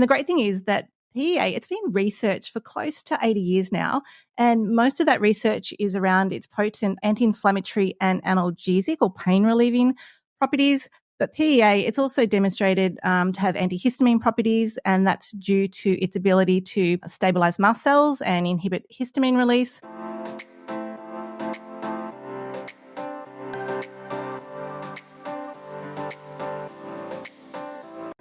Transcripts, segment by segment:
The great thing is that PEA, it's been researched for close to 80 years now, and most of that research is around its potent anti-inflammatory and analgesic or pain-relieving properties. But PEA, it's also demonstrated to have antihistamine properties, and that's due to its ability to stabilize mast cells and inhibit histamine release.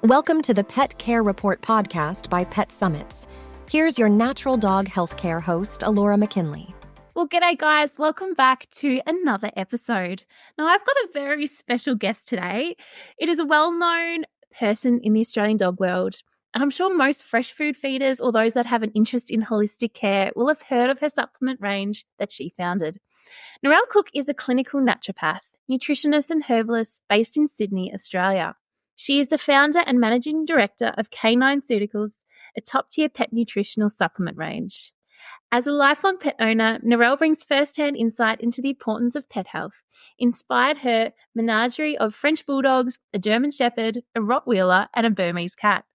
Welcome to the Pet Care Report podcast by Pet Summits. Here's your natural dog healthcare host, Alora Mckinley. Well, g'day guys. Welcome back to another episode. Now, I've got a very special guest today. It is a well-known person in the Australian dog world, and I'm sure most fresh food feeders or those that have an interest in holistic care will have heard of her supplement range that she founded. Narelle Cooke is a clinical naturopath, nutritionist and herbalist based in Sydney, Australia. She is the founder and managing director of CanineCeuticals, a top-tier pet nutritional supplement range. As a lifelong pet owner, Narelle brings first-hand insight into the importance of pet health, inspired her menagerie of French bulldogs, a German shepherd, a Rottweiler, and a Burmese cat.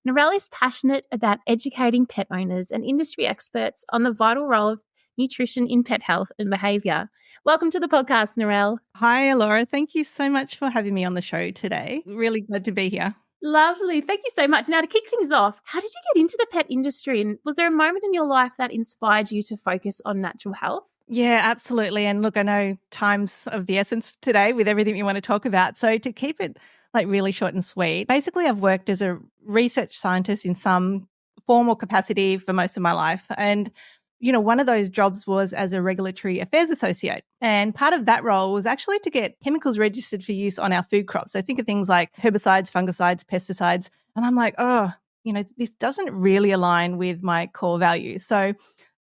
Narelle is passionate about educating pet owners and industry experts on the vital role of nutrition in pet health and behaviour. Welcome to the podcast, Narelle. Hi, Alora. Thank you so much for having me on the show today. Really glad to be here. Lovely. Thank you so much. Now, to kick things off, how did you get into the pet industry, and was there a moment in your life that inspired you to focus on natural health? Yeah, absolutely. And look, I know time's of the essence today with everything we want to talk about. So to keep it really short and sweet, basically I've worked as a research scientist in some form or capacity for most of my life. And one of those jobs was as a regulatory affairs associate. And part of that role was actually to get chemicals registered for use on our food crops. So think of things like herbicides, fungicides, pesticides. And I'm like, this doesn't really align with my core values. So I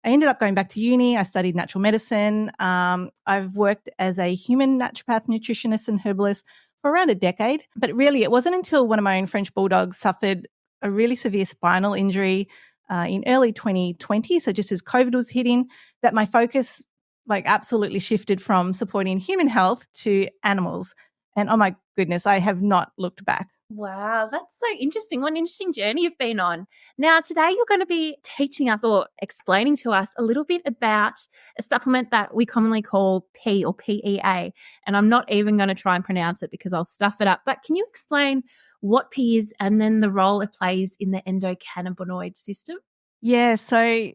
ended up going back to uni. I studied natural medicine. I've worked as a human naturopath, nutritionist and herbalist for around a decade. But really, it wasn't until one of my own French bulldogs suffered a really severe spinal injury in early 2020, so just as COVID was hitting, that my focus absolutely shifted from supporting human health to animals. And oh my goodness, I have not looked back. Wow, that's so interesting. What an interesting journey you've been on. Now, today you're going to be teaching us or explaining to us a little bit about a supplement that we commonly call P or PEA. And I'm not even going to try and pronounce it because I'll stuff it up. But can you explain what P is and then the role it plays in the endocannabinoid system? Yeah, so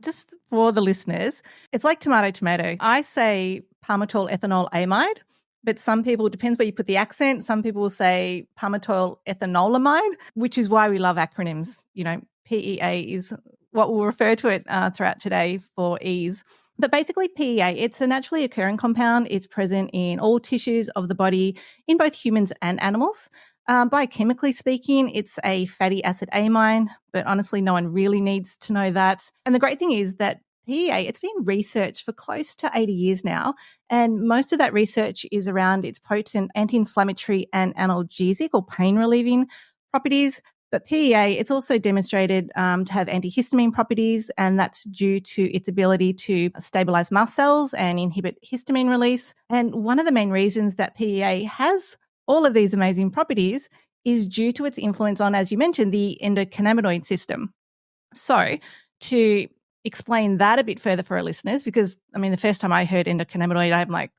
just for the listeners, it's like tomato. I say palmitoylethanolamide. But some people, depends where you put the accent, some people will say palmitoylethanolamide, which is why we love acronyms. PEA is what we'll refer to it throughout today for ease. But basically PEA, it's a naturally occurring compound. It's present in all tissues of the body in both humans and animals. Biochemically speaking, it's a fatty acid amine, but honestly, no one really needs to know that. And the great thing is that PEA, it's been researched for close to 80 years now, and most of that research is around its potent anti-inflammatory and analgesic or pain-relieving properties. But PEA, it's also demonstrated to have antihistamine properties, and that's due to its ability to stabilize mast cells and inhibit histamine release. And one of the main reasons that PEA has all of these amazing properties is due to its influence on, as you mentioned, the endocannabinoid system. So to explain that a bit further for our listeners, because the first time I heard endocannabinoid, I'm like,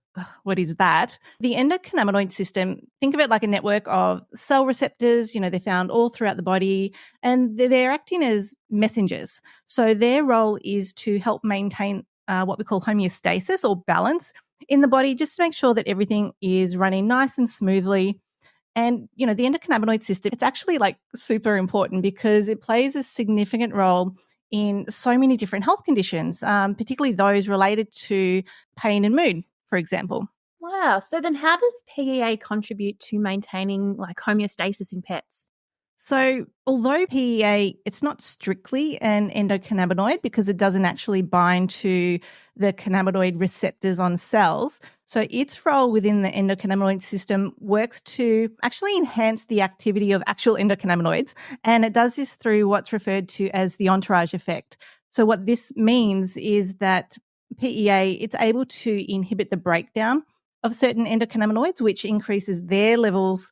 what is that? The endocannabinoid system, think of it like a network of cell receptors, they're found all throughout the body, and they're acting as messengers. So their role is to help maintain what we call homeostasis or balance in the body, just to make sure that everything is running nice and smoothly. And, the endocannabinoid system, it's actually super important because it plays a significant role in so many different health conditions, particularly those related to pain and mood, for example. Wow. So then how does PEA contribute to maintaining homeostasis in pets? So although PEA, it's not strictly an endocannabinoid because it doesn't actually bind to the cannabinoid receptors on cells. So its role within the endocannabinoid system works to actually enhance the activity of actual endocannabinoids. And it does this through what's referred to as the entourage effect. So what this means is that PEA, it's able to inhibit the breakdown of certain endocannabinoids, which increases their levels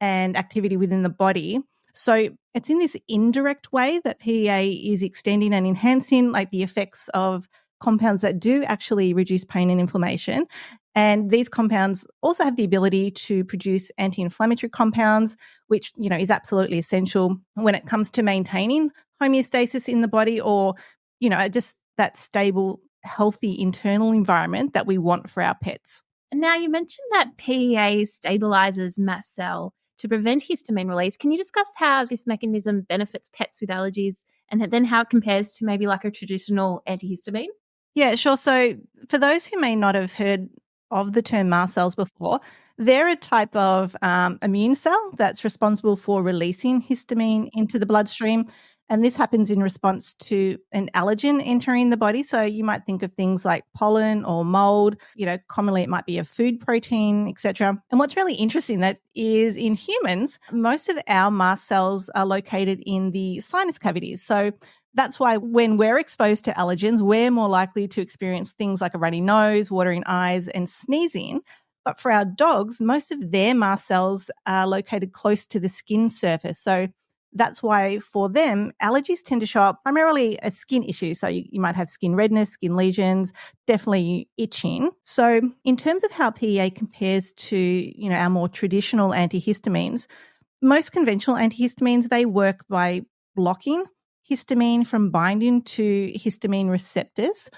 and activity within the body. So it's in this indirect way that PEA is extending and enhancing like the effects of compounds that do actually reduce pain and inflammation. And these compounds also have the ability to produce anti-inflammatory compounds, which, is absolutely essential when it comes to maintaining homeostasis in the body or, just that stable, healthy internal environment that we want for our pets. And now you mentioned that PEA stabilizes mast cell to prevent histamine release. Can you discuss how this mechanism benefits pets with allergies and then how it compares to maybe like a traditional antihistamine? Yeah, sure. So for those who may not have heard of the term mast cells before, they're a type of immune cell that's responsible for releasing histamine into the bloodstream. And this happens in response to an allergen entering the body. So you might think of things like pollen or mold, commonly it might be a food protein, etc. And what's really interesting that is in humans, most of our mast cells are located in the sinus cavities. So that's why when we're exposed to allergens, we're more likely to experience things like a runny nose, watering eyes, and sneezing. But for our dogs, most of their mast cells are located close to the skin surface. So that's why for them, allergies tend to show up primarily as skin issues. So you might have skin redness, skin lesions, definitely itching. So in terms of how PEA compares to, our more traditional antihistamines, most conventional antihistamines, they work by blocking histamine from binding to histamine receptors.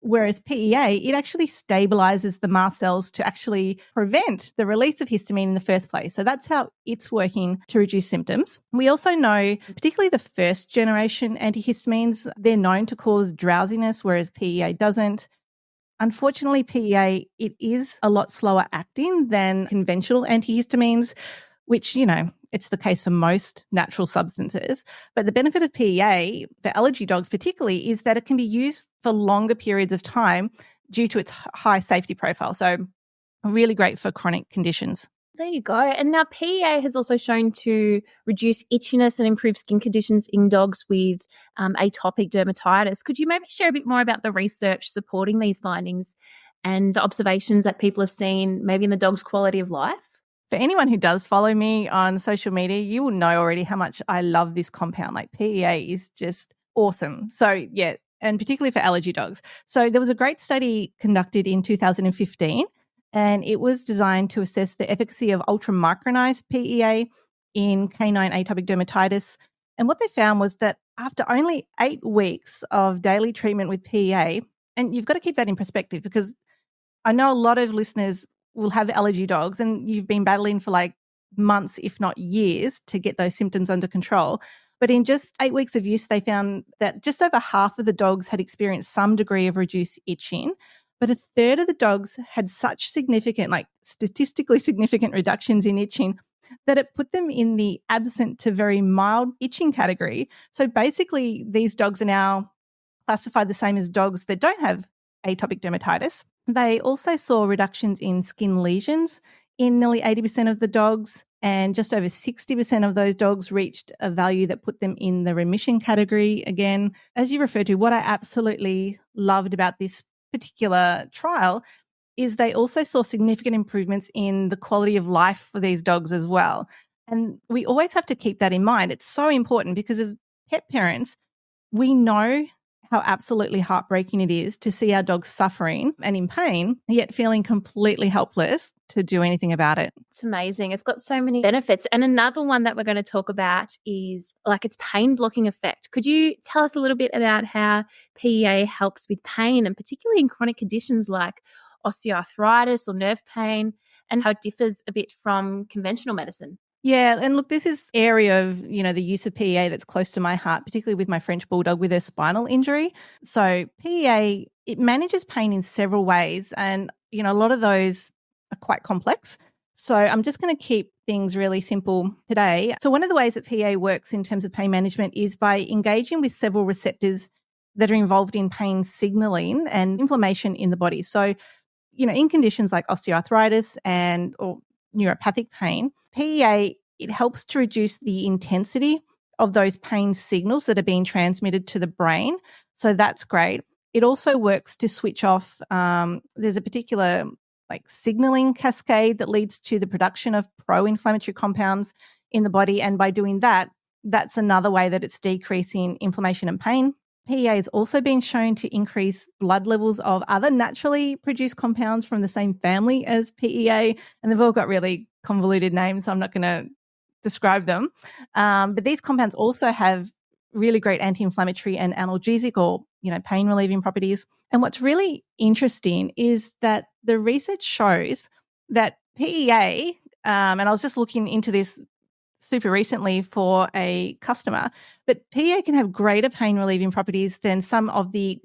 Whereas PEA, it actually stabilizes the mast cells to actually prevent the release of histamine in the first place. So that's how it's working to reduce symptoms. We also know, particularly the first generation antihistamines, they're known to cause drowsiness, whereas PEA doesn't. Unfortunately, PEA, it is a lot slower acting than conventional antihistamines, which, it's the case for most natural substances. But the benefit of PEA for allergy dogs particularly is that it can be used for longer periods of time due to its high safety profile. So really great for chronic conditions. There you go. And now PEA has also shown to reduce itchiness and improve skin conditions in dogs with atopic dermatitis. Could you maybe share a bit more about the research supporting these findings and the observations that people have seen maybe in the dog's quality of life? For anyone who does follow me on social media, you will know already how much I love this compound. Like PEA is just awesome. So yeah, and particularly for allergy dogs. So there was a great study conducted in 2015, and it was designed to assess the efficacy of ultramicronized PEA in canine atopic dermatitis. And what they found was that after only 8 weeks of daily treatment with PEA, and you've got to keep that in perspective because I know a lot of listeners will have allergy dogs and you've been battling for like months, if not years, to get those symptoms under control. But in just 8 weeks of use, they found that just over half of the dogs had experienced some degree of reduced itching, but a third of the dogs had such significant, like statistically significant reductions in itching that it put them in the absent to very mild itching category. So basically, these dogs are now classified the same as dogs that don't have atopic dermatitis. They also saw reductions in skin lesions in nearly 80% of the dogs, and just over 60% of those dogs reached a value that put them in the remission category. Again, as you referred to, what I absolutely loved about this particular trial is they also saw significant improvements in the quality of life for these dogs as well. And we always have to keep that in mind. It's so important because as pet parents, we know how absolutely heartbreaking it is to see our dogs suffering and in pain, yet feeling completely helpless to do anything about it. It's amazing. It's got so many benefits. And another one that we're going to talk about is like its pain blocking effect. Could you tell us a little bit about how PEA helps with pain and particularly in chronic conditions like osteoarthritis or nerve pain and how it differs a bit from conventional medicine? Yeah, and look, this is area of, the use of PEA that's close to my heart, particularly with my French Bulldog with a spinal injury. So PEA, it manages pain in several ways and, a lot of those are quite complex. So I'm just going to keep things really simple today. So one of the ways that PEA works in terms of pain management is by engaging with several receptors that are involved in pain signaling and inflammation in the body. So, in conditions like osteoarthritis or neuropathic pain, PEA, it helps to reduce the intensity of those pain signals that are being transmitted to the brain. So that's great. It also works to switch off. There's a particular signaling cascade that leads to the production of pro-inflammatory compounds in the body. And by doing that, that's another way that it's decreasing inflammation and pain. PEA has also been shown to increase blood levels of other naturally produced compounds from the same family as PEA, and they've all got really convoluted names, so I'm not going to describe them. But these compounds also have really great anti-inflammatory and analgesic or, pain relieving properties. And what's really interesting is that the research shows that PEA, and I was just looking into this super recently for a customer, but PEA can have greater pain relieving properties than some of the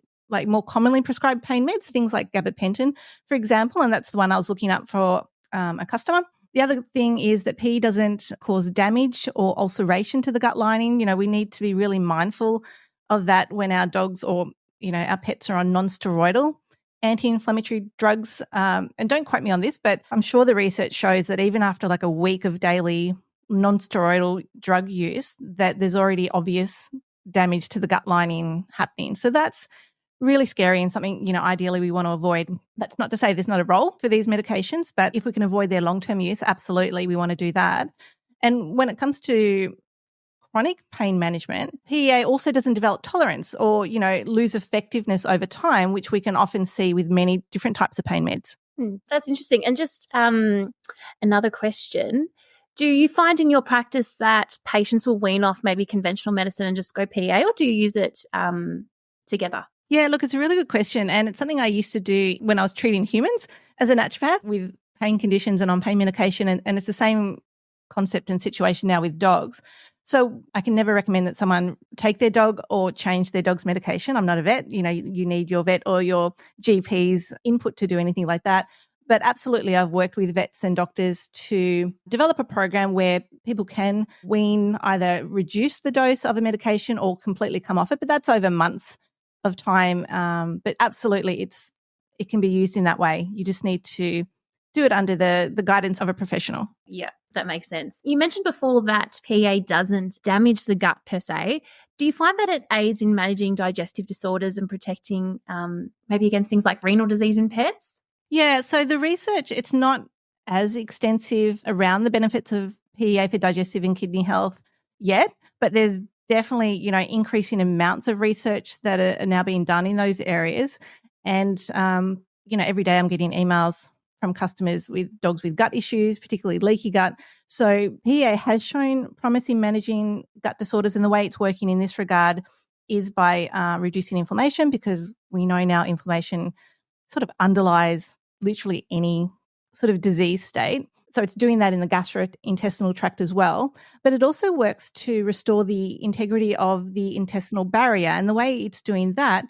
more commonly prescribed pain meds, things like gabapentin, for example, and that's the one I was looking up for a customer. The other thing is that PEA doesn't cause damage or ulceration to the gut lining. We need to be really mindful of that when our dogs or, our pets are on non-steroidal anti-inflammatory drugs. And don't quote me on this, but I'm sure the research shows that even after a week of daily non-steroidal drug use, that there's already obvious damage to the gut lining happening. So that's really scary and something, ideally we want to avoid. That's not to say there's not a role for these medications, but if we can avoid their long-term use, absolutely we want to do that. And when it comes to chronic pain management, PEA also doesn't develop tolerance or, lose effectiveness over time, which we can often see with many different types of pain meds. That's interesting. And just another question. Do you find in your practice that patients will wean off maybe conventional medicine and just go PEA, or do you use it together? Yeah, look, it's a really good question. And it's something I used to do when I was treating humans as a naturopath with pain conditions and on pain medication. And it's the same concept and situation now with dogs. So I can never recommend that someone take their dog or change their dog's medication. I'm not a vet. You need your vet or your GP's input to do anything like that. But absolutely, I've worked with vets and doctors to develop a program where people can wean, either reduce the dose of a medication or completely come off it. But that's over months of time. But absolutely, it can be used in that way. You just need to do it under the guidance of a professional. Yeah, that makes sense. You mentioned before that PEA doesn't damage the gut per se. Do you find that it aids in managing digestive disorders and protecting maybe against things like renal disease in pets? Yeah, so the research, it's not as extensive around the benefits of PEA for digestive and kidney health yet, but there's definitely, increasing amounts of research that are now being done in those areas. And, every day I'm getting emails from customers with dogs with gut issues, particularly leaky gut. So PEA has shown promise in managing gut disorders, and the way it's working in this regard is by reducing inflammation, because we know now inflammation sort of underlies literally any sort of disease state. So it's doing that in the gastrointestinal tract as well. But it also works to restore the integrity of the intestinal barrier. And the way it's doing that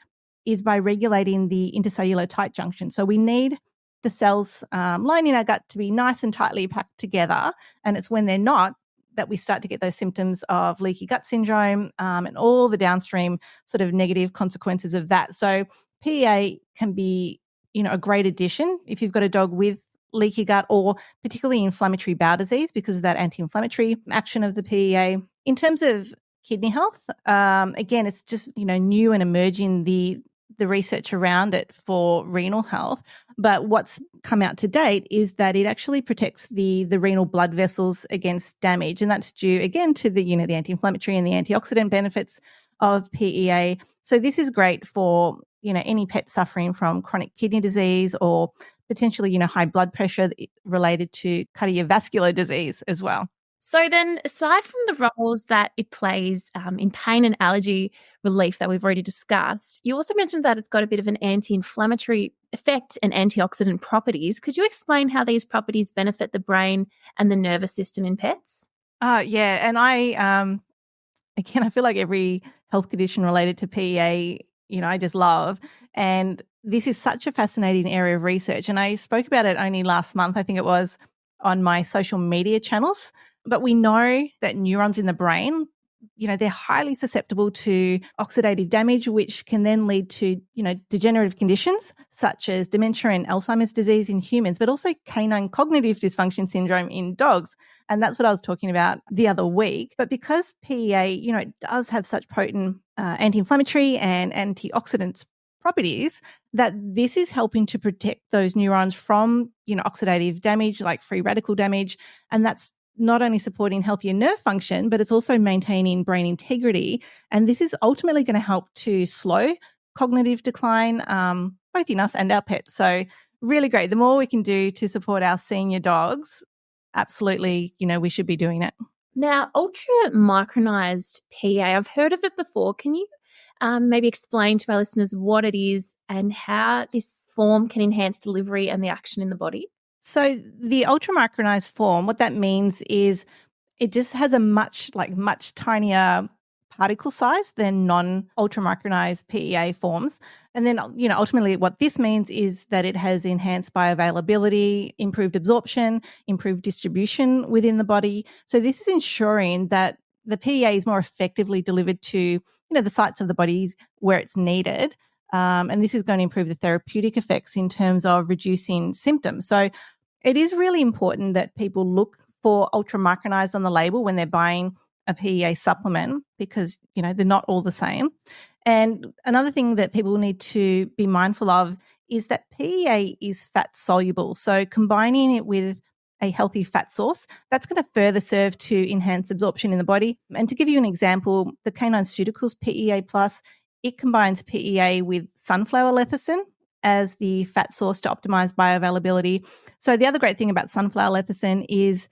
is by regulating the intercellular tight junction. So we need the cells lining our gut to be nice and tightly packed together. And it's when they're not that we start to get those symptoms of leaky gut syndrome and all the downstream sort of negative consequences of that. So PEA can be, a great addition if you've got a dog with leaky gut or particularly inflammatory bowel disease, because of that anti-inflammatory action of the PEA. In terms of kidney health, again, it's just, new and emerging the research around it for renal health. But what's come out to date is that it actually protects the renal blood vessels against damage. And that's due, again, to the, the anti-inflammatory and the antioxidant benefits of PEA. So this is great for, any pet suffering from chronic kidney disease or potentially, high blood pressure related to cardiovascular disease as well. So then, aside from the roles that it plays in pain and allergy relief that we've already discussed, you also mentioned that it's got a bit of an anti-inflammatory effect and antioxidant properties. Could you explain how these properties benefit the brain and the nervous system in pets? Yeah, and I feel like every health condition related to PEA, I just love. And this is such a fascinating area of research. And I spoke about it only last month, I think it was, on my social media channels. But we know that neurons in the brain, they're highly susceptible to oxidative damage, which can then lead to, degenerative conditions such as dementia and Alzheimer's disease in humans, but also canine cognitive dysfunction syndrome in dogs. And that's what I was talking about the other week. But because PEA, it does have such potent anti-inflammatory and antioxidant properties, that this is helping to protect those neurons from, oxidative damage like free radical damage. And that's not only supporting healthier nerve function, but it's also maintaining brain integrity. And this is ultimately going to help to slow cognitive decline, both in us and our pets. So really great. The more we can do to support our senior dogs, absolutely, we should be doing it. Now, ultramicronized PEA, I've heard of it before. Can you maybe explain to our listeners what it is and how this form can enhance delivery and the action in the body? So the ultramicronized form, what that means is it just has a much tinier particle size than non-ultramicronized PEA forms. And then, ultimately what this means is that it has enhanced bioavailability, improved absorption, improved distribution within the body. So this is ensuring that the PEA is more effectively delivered to, the sites of the body where it's needed. And this is going to improve the therapeutic effects in terms of reducing symptoms. So it is really important that people look for ultramicronized on the label when they're buying a PEA supplement because, they're not all the same. And another thing that people need to be mindful of is that PEA is fat soluble. So combining it with a healthy fat source, that's going to further serve to enhance absorption in the body. And to give you an example, the CanineCeuticals PEA Plus, it combines PEA with sunflower lecithin as the fat source to optimize bioavailability. So the other great thing about sunflower lecithin is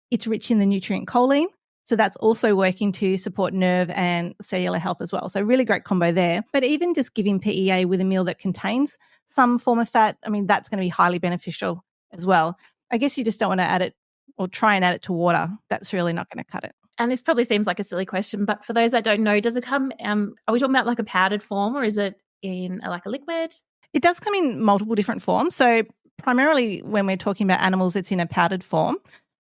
it's rich in the nutrient choline. So that's also working to support nerve and cellular health as well. So really great combo there. But even just giving PEA with a meal that contains some form of fat, that's going to be highly beneficial as well. I guess you just don't want to add it or try and add it to water. That's really not going to cut it. And this probably seems like a silly question, but for those that don't know, does it come, are we talking about like a powdered form or is it in like a liquid? It does come in multiple different forms. So primarily when we're talking about animals, it's in a powdered form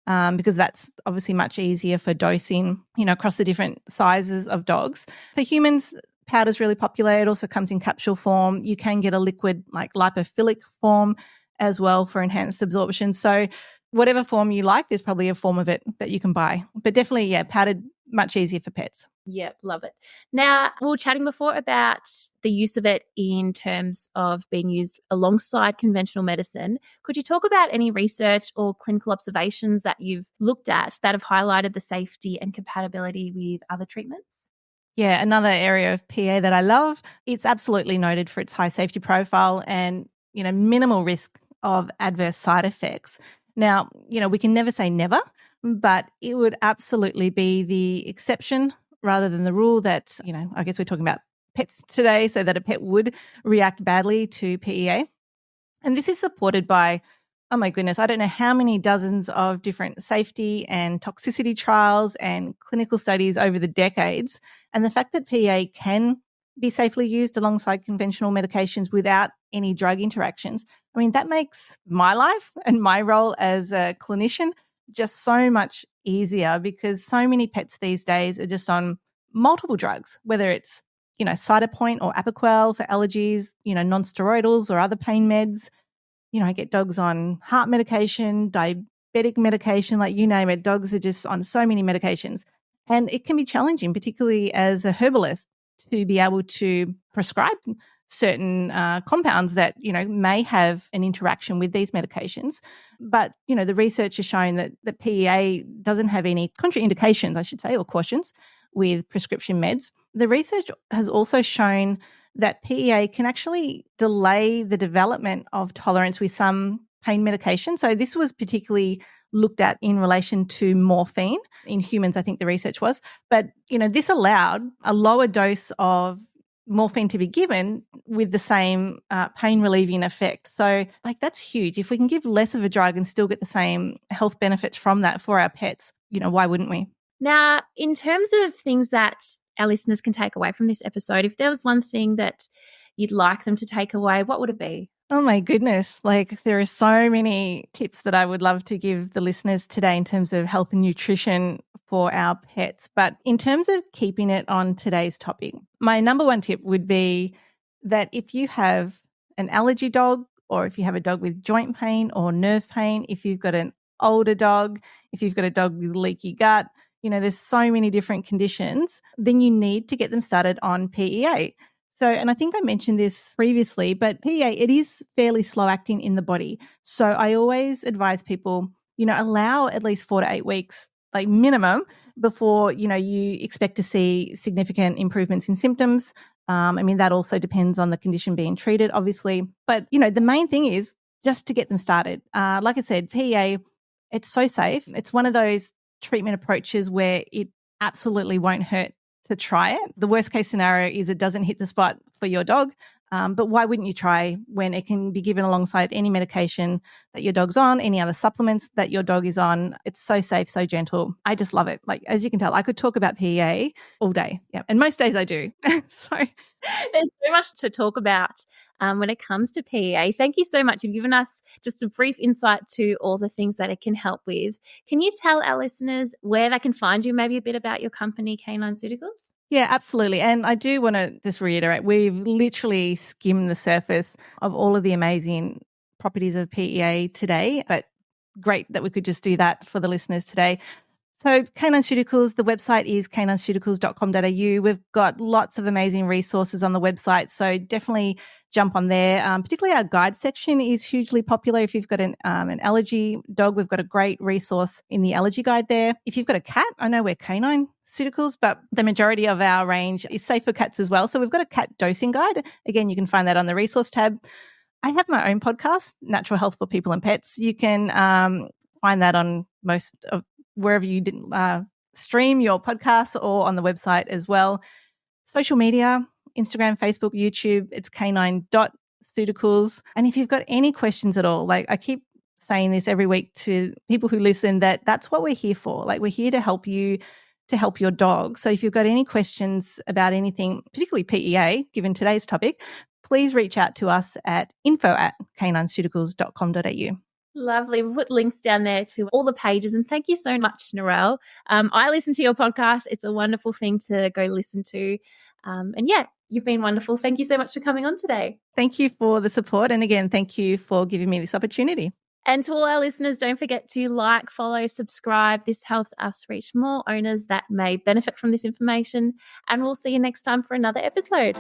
because that's obviously much easier for dosing, across the different sizes of dogs. For humans, powder's really popular. It also comes in capsule form. You can get a liquid like lipophilic form as well for enhanced absorption. So whatever form you like, there's probably a form of it that you can buy. But definitely, powdered, much easier for pets. Yep, love it. Now, we were chatting before about the use of it in terms of being used alongside conventional medicine. Could you talk about any research or clinical observations that you've looked at that have highlighted the safety and compatibility with other treatments? Yeah, another area of PA that I love. It's absolutely noted for its high safety profile and, minimal risk of adverse side effects. Now, we can never say never, but it would absolutely be the exception rather than the rule that, I guess we're talking about pets today, so that a pet would react badly to PEA. And this is supported by, oh my goodness, I don't know how many dozens of different safety and toxicity trials and clinical studies over the decades. And the fact that PEA can be safely used alongside conventional medications without any drug interactions, that makes my life and my role as a clinician just so much easier because so many pets these days are just on multiple drugs, whether it's, Cytopoint or Apoquel for allergies, non-steroidals or other pain meds. I get dogs on heart medication, diabetic medication, like you name it. Dogs are just on so many medications. And it can be challenging, particularly as a herbalist, to be able to prescribe certain compounds that, may have an interaction with these medications. But, the research has shown that the PEA doesn't have any contraindications, I should say, or cautions with prescription meds. The research has also shown that PEA can actually delay the development of tolerance with some pain medication. So this was particularly looked at in relation to morphine in humans, I think the research was. But, this allowed a lower dose of morphine to be given with the same pain relieving effect. So that's huge. If we can give less of a drug and still get the same health benefits from that for our pets, why wouldn't we? Now, in terms of things that our listeners can take away from this episode, if there was one thing that you'd like them to take away, what would it be? Oh my goodness. There are so many tips that I would love to give the listeners today in terms of health and nutrition for our pets. But in terms of keeping it on today's topic, my number one tip would be that if you have an allergy dog or if you have a dog with joint pain or nerve pain, if you've got an older dog, if you've got a dog with leaky gut, there's so many different conditions, then you need to get them started on PEA. So, and I think I mentioned this previously, but PEA, it is fairly slow acting in the body. So I always advise people, allow at least 4 to 8 weeks like minimum, before, you expect to see significant improvements in symptoms. That also depends on the condition being treated, obviously. But, the main thing is just to get them started. Like I said, PEA, it's so safe. It's one of those treatment approaches where it absolutely won't hurt to try it. The worst case scenario is it doesn't hit the spot for your dog. But why wouldn't you try when it can be given alongside any medication that your dog's on, any other supplements that your dog is on? It's so safe, so gentle. I just love it. Like, as you can tell, I could talk about PEA all day. Yeah. And most days I do. So there's so much to talk about when it comes to PEA. Thank you so much. You've given us just a brief insight to all the things that it can help with. Can you tell our listeners where they can find you, maybe a bit about your company, CanineCeuticals? Yeah, absolutely. And I do want to just reiterate, we've literally skimmed the surface of all of the amazing properties of PEA today, but great that we could just do that for the listeners today. So CanineCeuticals, the website is canineceuticals.com.au. We've got lots of amazing resources on the website, so definitely jump on there. Particularly our guide section is hugely popular. If you've got an allergy dog, we've got a great resource in the allergy guide there. If you've got a cat, I know we're CanineCeuticals, but the majority of our range is safe for cats as well. So we've got a cat dosing guide. Again, you can find that on the resource tab. I have my own podcast, Natural Health for People and Pets. You can find that on most of wherever you stream your podcasts, or on the website as well. Social media, Instagram, Facebook, YouTube, it's canine.ceuticals. And if you've got any questions at all, like I keep saying this every week to people who listen, that's what we're here for. Like, we're here to help you, to help your dog. So if you've got any questions about anything, particularly PEA, given today's topic, please reach out to us at info@canineceuticals.com.au. Lovely. We'll put links down there to all the pages. And thank you so much, Narelle. I listen to your podcast. It's a wonderful thing to go listen to. And yeah, you've been wonderful. Thank you so much for coming on today. Thank you for the support. And again, thank you for giving me this opportunity. And to all our listeners, don't forget to like, follow, subscribe. This helps us reach more owners that may benefit from this information. And we'll see you next time for another episode.